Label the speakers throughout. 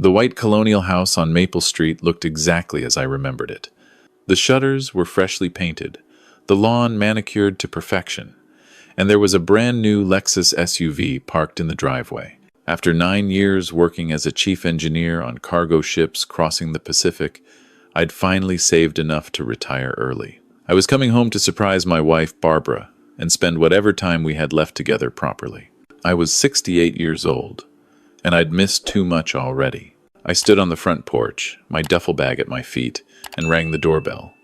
Speaker 1: The white colonial house on Maple Street looked exactly as I remembered it. The shutters were freshly painted, the lawn manicured to perfection, and there was a brand new Lexus SUV parked in the driveway. After 9 years working as a chief engineer on cargo ships crossing the Pacific, I'd finally saved enough to retire early. I was coming home to surprise my wife, Barbara, and spend whatever time we had left together properly. I was 68 years old, and I'd missed too much already. I stood on the front porch, my duffel bag at my feet, and rang the doorbell.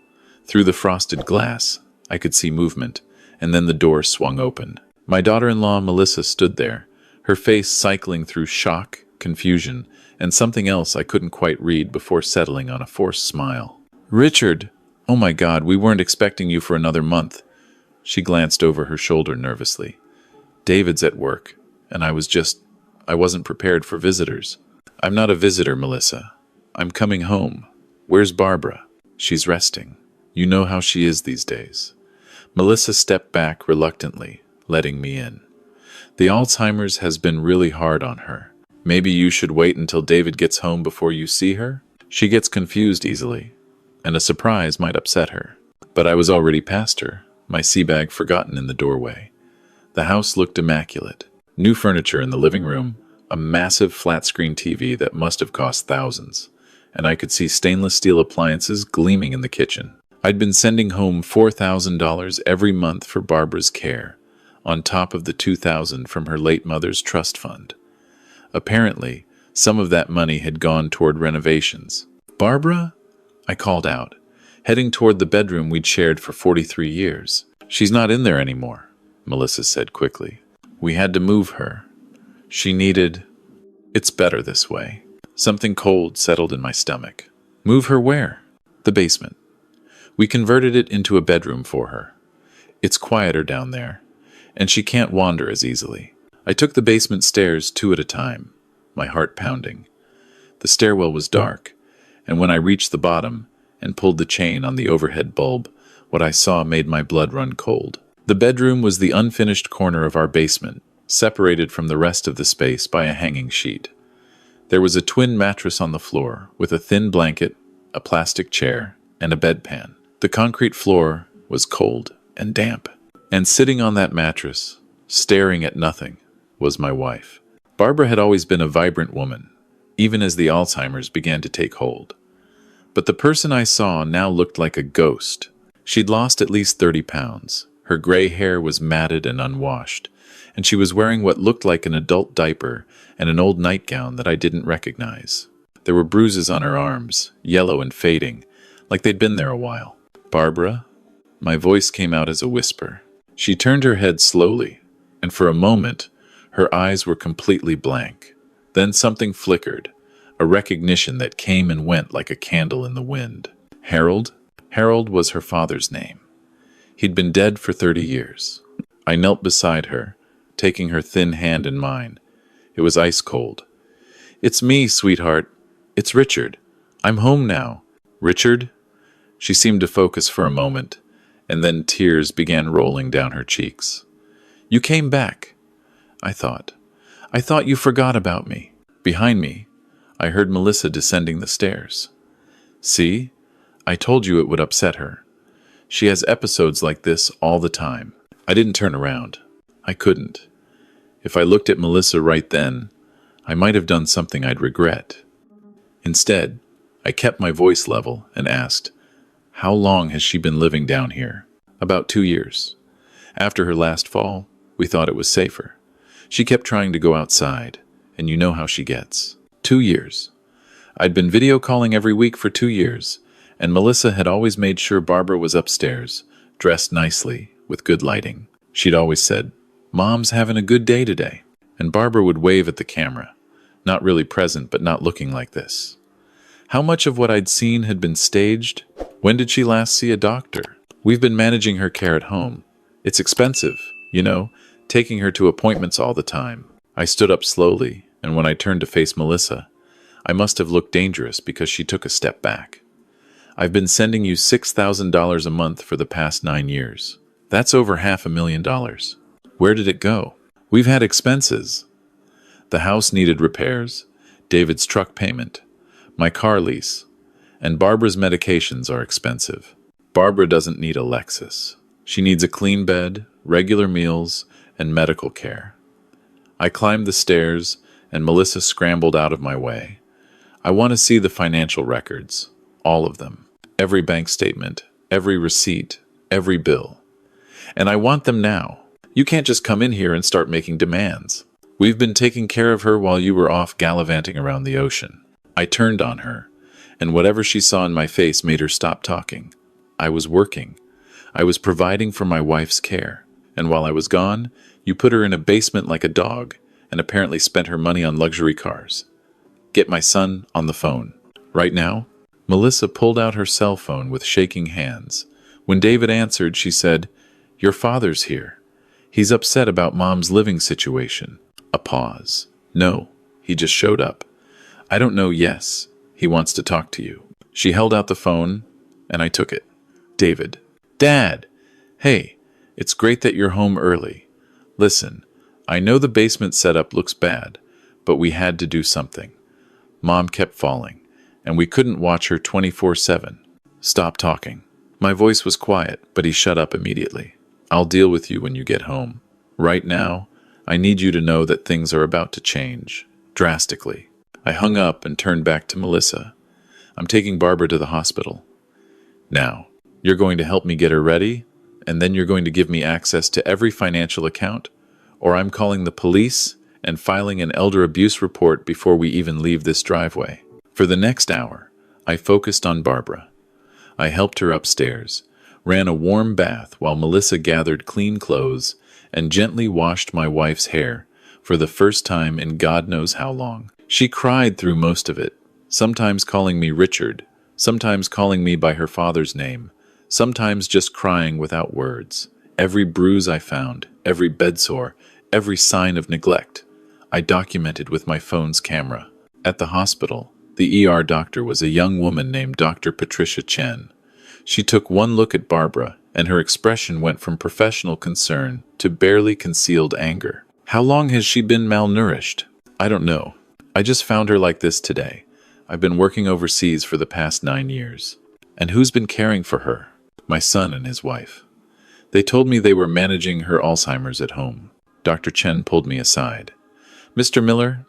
Speaker 1: Through the frosted glass, I could see movement, and then the door swung open. My daughter-in-law, Melissa, stood there, her face cycling through shock, confusion, and something else I couldn't quite read before settling on a forced smile. "Richard! Oh my God, we weren't expecting you for another month." She glanced over her shoulder nervously. "David's at work, and I wasn't prepared for visitors." "I'm not a visitor, Melissa. I'm coming home. Where's Barbara?" "She's resting. You know how she is these days." Melissa stepped back reluctantly, letting me in. "The Alzheimer's has been really hard on her. Maybe you should wait until David gets home before you see her? She gets confused easily, and a surprise might upset her." But I was already past her, my sea bag forgotten in the doorway. The house looked immaculate. New furniture in the living room, a massive flat-screen TV that must have cost thousands, and I could see stainless steel appliances gleaming in the kitchen. I'd been sending home $4,000 every month for Barbara's care, on top of the $2,000 from her late mother's trust fund. Apparently, some of that money had gone toward renovations. "Barbara?" I called out, heading toward the bedroom we'd shared for 43 years. "She's not in there anymore," Melissa said quickly. "We had to move her. She needed—" "It's better this way." Something cold settled in my stomach. "Move her where?" "The basement. We converted it into a bedroom for her. It's quieter down there, and she can't wander as easily." I took the basement stairs 2 at a time, my heart pounding. The stairwell was dark, and when I reached the bottom and pulled the chain on the overhead bulb, what I saw made my blood run cold. The bedroom was the unfinished corner of our basement, separated from the rest of the space by a hanging sheet. There was a twin mattress on the floor, with a thin blanket, a plastic chair, and a bedpan. The concrete floor was cold and damp, and sitting on that mattress, staring at nothing, was my wife. Barbara had always been a vibrant woman, even as the Alzheimer's began to take hold. But the person I saw now looked like a ghost. She'd lost at least 30 pounds. Her gray hair was matted and unwashed, and she was wearing what looked like an adult diaper and an old nightgown that I didn't recognize. There were bruises on her arms, yellow and fading, like they'd been there a while. "Barbara?" My voice came out as a whisper. She turned her head slowly, and for a moment, her eyes were completely blank. Then something flickered, a recognition that came and went like a candle in the wind. "Harold?" Harold was her father's name. He'd been dead for 30 years. I knelt beside her, taking her thin hand in mine. It was ice cold. "It's me, sweetheart. It's Richard. I'm home now." "Richard?" She seemed to focus for a moment, and then tears began rolling down her cheeks. "You came back. I thought you forgot about me." Behind me, I heard Melissa descending the stairs. "See? I told you it would upset her. She has episodes like this all the time." I didn't turn around. I couldn't. If I looked at Melissa right then, I might have done something I'd regret. Instead, I kept my voice level and asked, "How long has she been living down here?" "About 2 years. After her last fall, we thought it was safer. She kept trying to go outside, and you know how she gets." 2 years. I'd been video calling every week for 2 years, and Melissa had always made sure Barbara was upstairs, dressed nicely, with good lighting. She'd always said, "Mom's having a good day today." And Barbara would wave at the camera, not really present but not looking like this. How much of what I'd seen had been staged? When did she last see a doctor? We've been managing her care at home. It's expensive, you know, taking her to appointments all the time. I stood up slowly, and when I turned to face Melissa, I must have looked dangerous because she took a step back. "I've been sending you $6,000 a month for the past 9 years. That's over $500,000. Where did it go?" "We've had expenses. The house needed repairs, David's truck payment, my car lease, and Barbara's medications are expensive. Barbara doesn't need a Lexus. She needs a clean bed, regular meals, and medical care. I climbed the stairs, and Melissa scrambled out of my way. I want to see the financial records, all of them. Every bank statement, every receipt, every bill. And I want them now. You can't just come in here and start making demands. We've been taking care of her while you were off gallivanting around the ocean. I turned on her, and whatever she saw in my face made her stop talking. I was working. I was providing for my wife's care. And while I was gone, you put her in a basement like a dog, and apparently spent her money on luxury cars. Get my son on the phone. Right now? Melissa pulled out her cell phone with shaking hands. When David answered, she said, "Your father's here. He's upset about Mom's living situation." A pause. "No, he just showed up." "I don't know, yes. He wants to talk to you." She held out the phone, and I took it. David. "Dad! Hey, it's great that you're home early. Listen, I know the basement setup looks bad, but we had to do something. Mom kept falling, and we couldn't watch her 24/7. Stop talking." My voice was quiet, but he shut up immediately. "I'll deal with you when you get home. Right now, I need you to know that things are about to change, drastically." I hung up and turned back to Melissa. "I'm taking Barbara to the hospital. Now, you're going to help me get her ready, and then you're going to give me access to every financial account, or I'm calling the police and filing an elder abuse report before we even leave this driveway." For the next hour, I focused on Barbara. I helped her upstairs, ran a warm bath while Melissa gathered clean clothes, and gently washed my wife's hair for the first time in God knows how long. She cried through most of it, sometimes calling me Richard, sometimes calling me by her father's name, sometimes just crying without words. Every bruise I found, every bedsore, every sign of neglect, I documented with my phone's camera. At the hospital, the ER doctor was a young woman named Dr. Patricia Chen. She took one look at Barbara, and her expression went from professional concern to barely concealed anger. "How long has she been malnourished?" "I don't know. I just found her like this today. I've been working overseas for the past 9 years. "And who's been caring for her?" "My son and his wife. They told me they were managing her Alzheimer's at home." Dr. Chen pulled me aside. "Mr. Miller,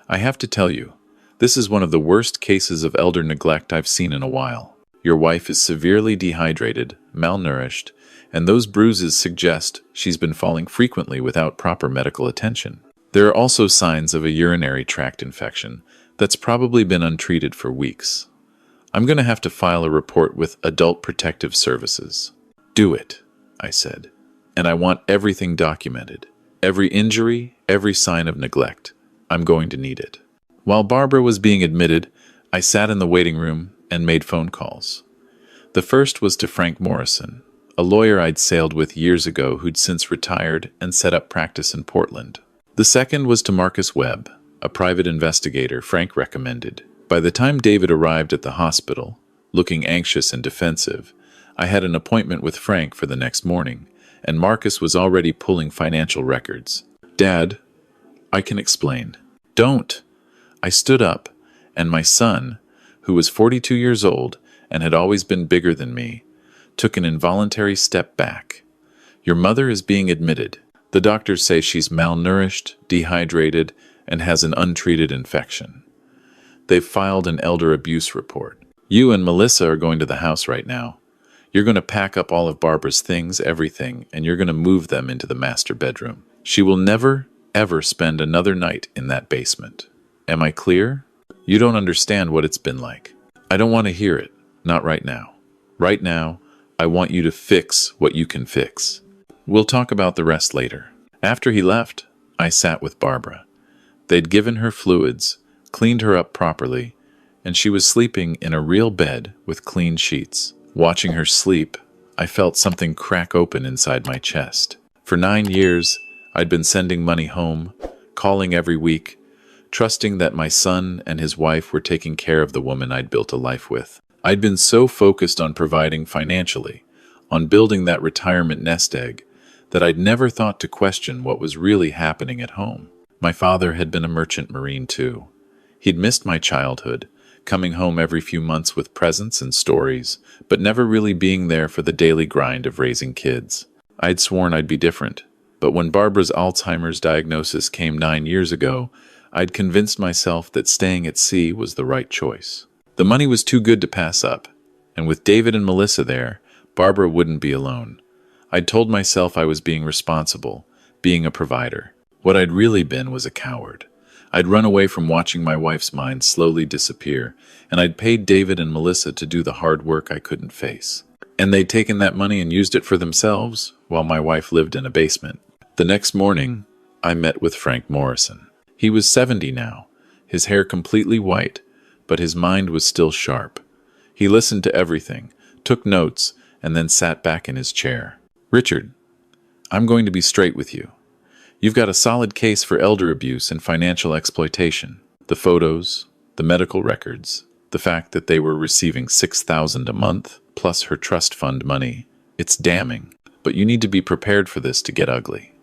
Speaker 1: I have to tell you, this is one of the worst cases of elder neglect I've seen in a while. Your wife is severely dehydrated, malnourished, and those bruises suggest she's been falling frequently without proper medical attention. There are also signs of a urinary tract infection that's probably been untreated for weeks. I'm going to have to file a report with Adult Protective Services." "Do it," I said, "and I want everything documented. Every injury, every sign of neglect. I'm going to need it." While Barbara was being admitted, I sat in the waiting room and made phone calls. The first was to Frank Morrison, a lawyer I'd sailed with years ago who'd since retired and set up practice in Portland. The second was to Marcus Webb, a private investigator Frank recommended. By the time David arrived at the hospital, looking anxious and defensive, I had an appointment with Frank for the next morning, and Marcus was already pulling financial records. "Dad, I can explain." "Don't." I stood up, and my son, who was 42 years old and had always been bigger than me, took an involuntary step back. "Your mother is being admitted. The doctors say she's malnourished, dehydrated, and has an untreated infection. They've filed an elder abuse report. You and Melissa are going to the house right now. You're going to pack up all of Barbara's things, everything, and you're going to move them into the master bedroom. She will never, ever spend another night in that basement. Am I clear? You don't understand what it's been like. I don't want to hear it. Not right now. Right now, I want you to fix what you can fix. We'll talk about the rest later." After he left, I sat with Barbara. They'd given her fluids, cleaned her up properly, and she was sleeping in a real bed with clean sheets. Watching her sleep, I felt something crack open inside my chest. For 9 years, I'd been sending money home, calling every week, trusting that my son and his wife were taking care of the woman I'd built a life with. I'd been so focused on providing financially, on building that retirement nest egg, that I'd never thought to question what was really happening at home. My father had been a merchant marine too. He'd missed my childhood, coming home every few months with presents and stories, but never really being there for the daily grind of raising kids. I'd sworn I'd be different, but when Barbara's Alzheimer's diagnosis came 9 years ago, I'd convinced myself that staying at sea was the right choice. The money was too good to pass up, and with David and Melissa there, Barbara wouldn't be alone. I'd told myself I was being responsible, being a provider. What I'd really been was a coward. I'd run away from watching my wife's mind slowly disappear, and I'd paid David and Melissa to do the hard work I couldn't face. And they'd taken that money and used it for themselves, while my wife lived in a basement. The next morning, I met with Frank Morrison. He was 70 now, his hair completely white, but his mind was still sharp. He listened to everything, took notes, and then sat back in his chair. "Richard, I'm going to be straight with you. You've got a solid case for elder abuse and financial exploitation. The photos, the medical records, the fact that they were receiving $6,000 a month, plus her trust fund money. It's damning, but you need to be prepared for this to get ugly.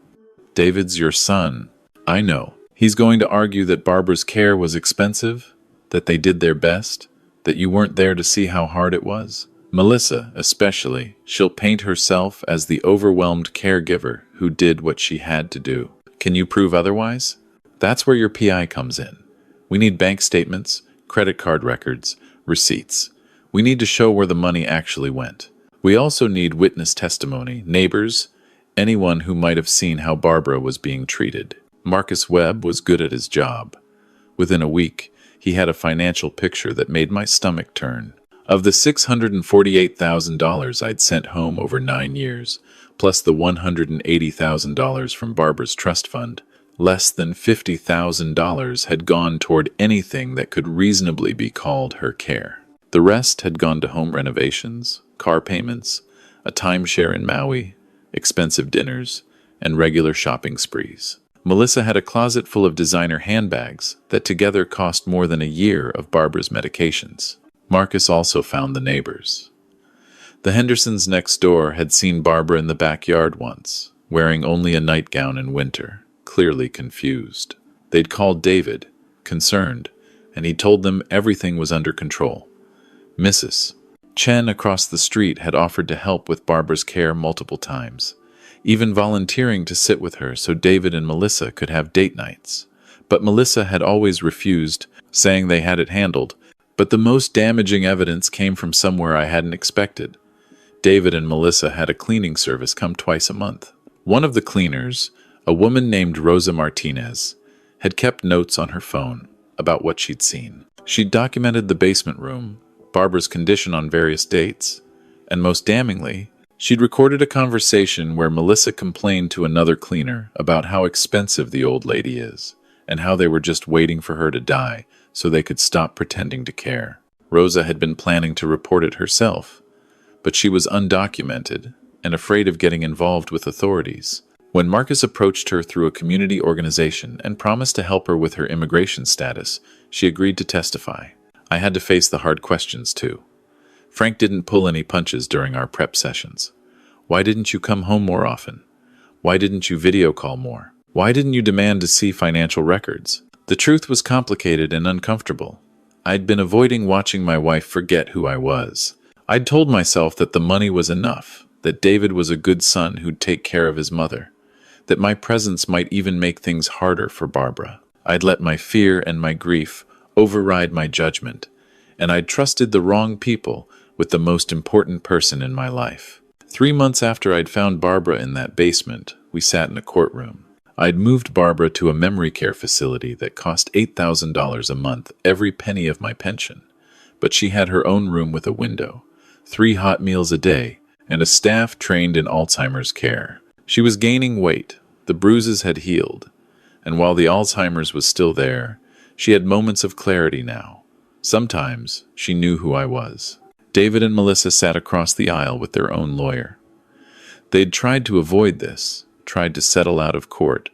Speaker 1: David's your son. I know. He's going to argue that Barbara's care was expensive, that they did their best, that you weren't there to see how hard it was. Melissa, especially, she'll paint herself as the overwhelmed caregiver who did what she had to do. Can you prove otherwise? That's where your PI comes in. We need bank statements, credit card records, receipts. We need to show where the money actually went. We also need witness testimony, neighbors, anyone who might have seen how Barbara was being treated." Marcus Webb was good at his job. Within a week, he had a financial picture that made my stomach turn. Of the $648,000 I'd sent home over 9 years, plus the $180,000 from Barbara's trust fund, less than $50,000 had gone toward anything that could reasonably be called her care. The rest had gone to home renovations, car payments, a timeshare in Maui, expensive dinners, and regular shopping sprees. Melissa had a closet full of designer handbags that together cost more than a year of Barbara's medications. Marcus also found the neighbors. The Hendersons next door had seen Barbara in the backyard once, wearing only a nightgown in winter, clearly confused. They'd called David, concerned, and he told them everything was under control. Mrs. Chen across the street had offered to help with Barbara's care multiple times, even volunteering to sit with her so David and Melissa could have date nights. But Melissa had always refused, saying they had it handled. But the most damaging evidence came from somewhere I hadn't expected. David and Melissa had a cleaning service come twice a month. One of the cleaners, a woman named Rosa Martinez, had kept notes on her phone about what she'd seen. She'd documented the basement room, Barbara's condition on various dates, and most damningly, she'd recorded a conversation where Melissa complained to another cleaner about how expensive the old lady is, and how they were just waiting for her to die so they could stop pretending to care. Rosa had been planning to report it herself, but she was undocumented and afraid of getting involved with authorities. When Marcus approached her through a community organization and promised to help her with her immigration status, she agreed to testify. I had to face the hard questions too. Frank didn't pull any punches during our prep sessions. Why didn't you come home more often? Why didn't you video call more? Why didn't you demand to see financial records? The truth was complicated and uncomfortable. I'd been avoiding watching my wife forget who I was. I'd told myself that the money was enough, that David was a good son who'd take care of his mother, that my presence might even make things harder for Barbara. I'd let my fear and my grief override my judgment, and I'd trusted the wrong people with the most important person in my life. 3 months after I'd found Barbara in that basement, we sat in a courtroom. I'd moved Barbara to a memory care facility that cost $8,000 a month, every penny of my pension. But she had her own room with a window, 3 hot meals a day, and a staff trained in Alzheimer's care. She was gaining weight, the bruises had healed, and while the Alzheimer's was still there, she had moments of clarity now. Sometimes she knew who I was. David and Melissa sat across the aisle with their own lawyer. They'd tried to avoid this, tried to settle out of court,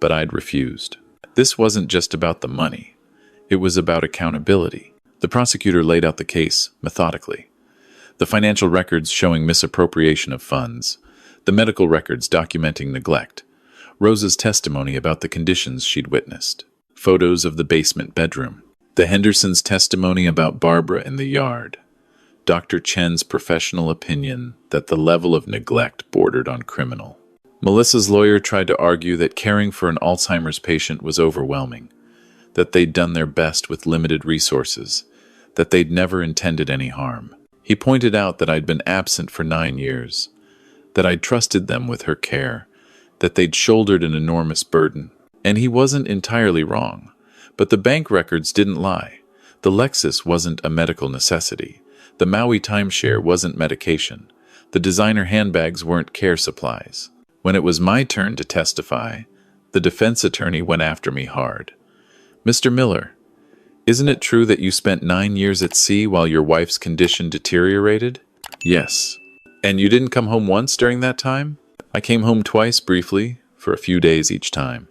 Speaker 1: but I'd refused. This wasn't just about the money. It was about accountability. The prosecutor laid out the case methodically. The financial records showing misappropriation of funds, the medical records documenting neglect, Rosa's testimony about the conditions she'd witnessed, photos of the basement bedroom. The Hendersons' testimony about Barbara in the yard. Dr. Chen's professional opinion that the level of neglect bordered on criminal. Melissa's lawyer tried to argue that caring for an Alzheimer's patient was overwhelming, that they'd done their best with limited resources, that they'd never intended any harm. He pointed out that I'd been absent for 9 years, that I'd trusted them with her care, that they'd shouldered an enormous burden. And he wasn't entirely wrong, but the bank records didn't lie. The Lexus wasn't a medical necessity. The Maui timeshare wasn't medication. The designer handbags weren't care supplies. When it was my turn to testify, the defense attorney went after me hard. "Mr. Miller, isn't it true that you spent 9 years at sea while your wife's condition deteriorated?" "Yes." "And you didn't come home once during that time?" "I came home twice briefly, for a few days each time."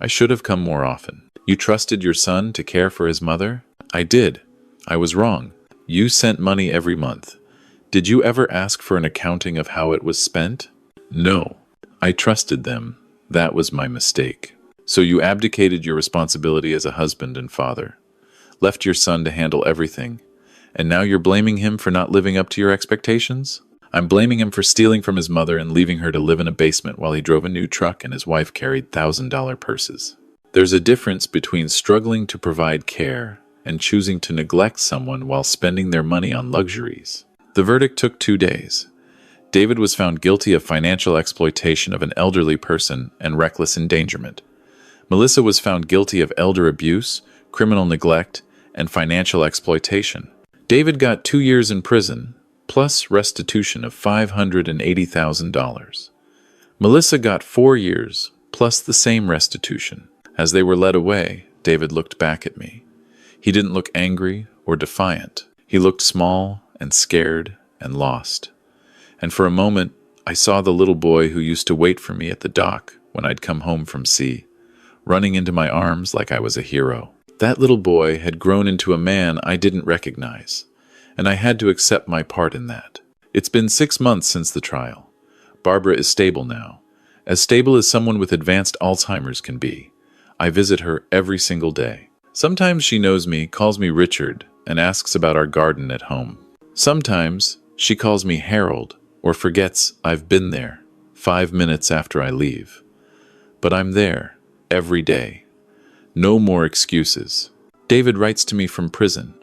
Speaker 1: "I should have come more often." "You trusted your son to care for his mother?" "I did. I was wrong. You sent money every month. Did you ever ask for an accounting of how it was spent?" "No. I trusted them. That was my mistake." "So you abdicated your responsibility as a husband and father, left your son to handle everything, and now you're blaming him for not living up to your expectations?" "I'm blaming him for stealing from his mother and leaving her to live in a basement while he drove a new truck and his wife carried $1,000 purses." There's a difference between struggling to provide care and choosing to neglect someone while spending their money on luxuries. The verdict took 2 days. David was found guilty of financial exploitation of an elderly person and reckless endangerment. Melissa was found guilty of elder abuse, criminal neglect, and financial exploitation. David got 2 years in prison, plus restitution of $580,000. Melissa got 4 years, plus the same restitution. As they were led away, David looked back at me. He didn't look angry or defiant. He looked small and scared and lost. And for a moment, I saw the little boy who used to wait for me at the dock when I'd come home from sea, running into my arms like I was a hero. That little boy had grown into a man I didn't recognize, and I had to accept my part in that. It's been 6 months since the trial. Barbara is stable now, as stable as someone with advanced Alzheimer's can be. I visit her every single day. Sometimes she knows me, calls me Richard, and asks about our garden at home. Sometimes she calls me Harold, or forgets I've been there 5 minutes after I leave. But I'm there, every day. No more excuses. David writes to me from prison.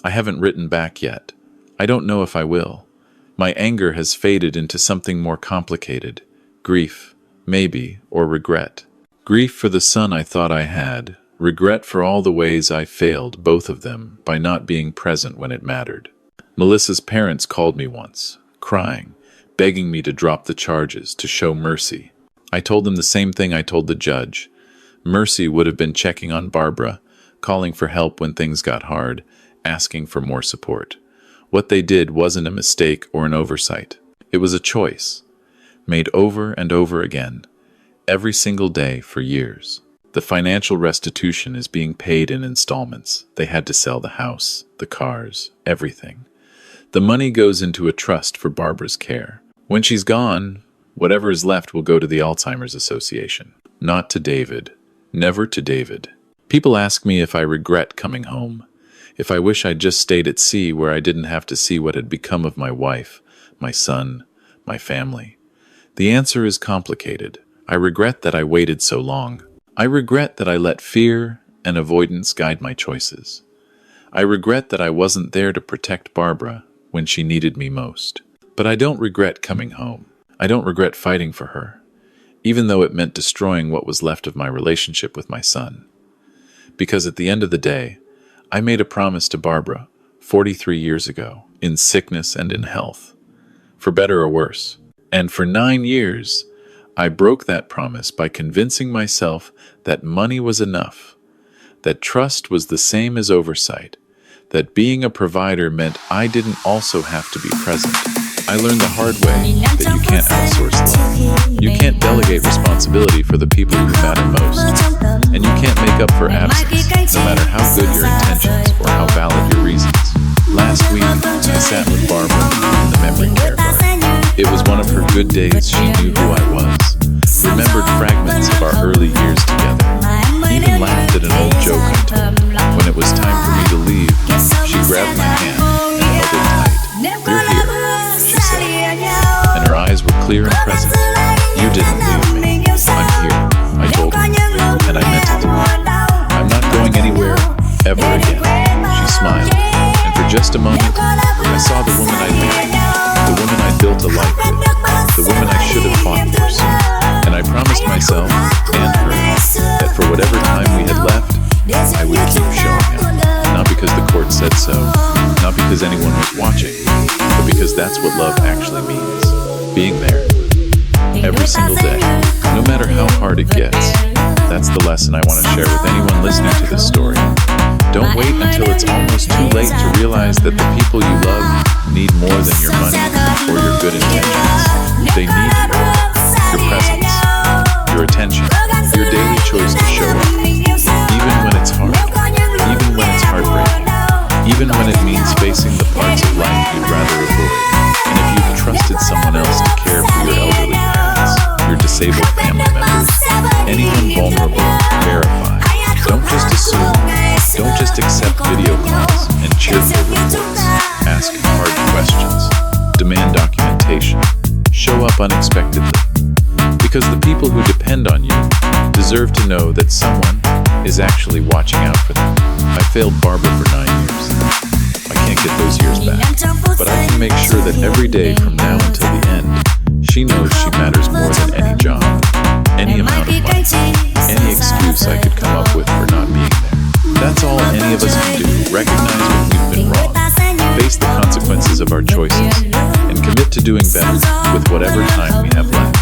Speaker 1: I haven't written back yet. I don't know if I will. My anger has faded into something more complicated. Grief, maybe, or regret. Grief for the son I thought I had. Regret for all the ways I failed, both of them, by not being present when it mattered. Melissa's parents called me once, crying, begging me to drop the charges, to show mercy. I told them the same thing I told the judge. Mercy would have been checking on Barbara, calling for help when things got hard, asking for more support. What they did wasn't a mistake or an oversight. It was a choice, made over and over again, every single day for years. The financial restitution is being paid in installments. They had to sell the house, the cars, everything. The money goes into a trust for Barbara's care. When she's gone, whatever is left will go to the Alzheimer's Association. Not to David. Never to David. People ask me if I regret coming home, if I wish I'd just stayed at sea where I didn't have to see what had become of my wife, my son, my family. The answer is complicated. I regret that I waited so long. I regret that I let fear and avoidance guide my choices. I regret that I wasn't there to protect Barbara when she needed me most. But I don't regret coming home. I don't regret fighting for her, even though it meant destroying what was left of my relationship with my son. Because at the end of the day, I made a promise to Barbara 43 years ago, in sickness and in health, for better or worse. And for 9 years, I broke that promise by convincing myself that money was enough, that trust was the same as oversight, that being a provider meant I didn't also have to be present. I learned the hard way that you can't outsource love. You can't delegate responsibility for the people who matter most. And you can't make up for absence, no matter how good your intentions or how valid your reasons. Last week, I sat with Barbara in the memory care bar. It was one of her good days. She knew who I was, remembered fragments of our early years together, even laughed at an old joke I told when it was time ever again. She smiled, and for just a moment, I saw the woman I'd married, the woman I'd built a life with, the woman I should have fought for soon. And I promised myself, and her, that for whatever time we had left, I would keep showing up. Not because the court said so, not because anyone was watching, but because that's what love actually means. Being there. Every single day, no matter how hard it gets. That's the lesson I want to share with anyone listening to this story. Don't wait until it's almost too late to realize that the people you love need more than your money or your good intentions. They need you, your presence, your attention, your daily choice to show up. Even when it's hard, even when it's heartbreaking, even when it means facing the parts of life you'd rather avoid. And if you've trusted someone else to care for your elderly parents, your disabled family members, anyone vulnerable, verify. Don't just assume. Don't just accept video calls and cheer for reports. Ask hard questions. Demand documentation. Show up unexpectedly. Because the people who depend on you deserve to know that someone is actually watching out for them. I failed Barbara for 9 years. I can't get those years back. But I can make sure that every day from now until the end, she knows she matters more than any job, any amount of money, any excuse I could come up with for not being there. That's all any of us can do. Recognize when we've been wrong, face the consequences of our choices, and commit to doing better with whatever time we have left.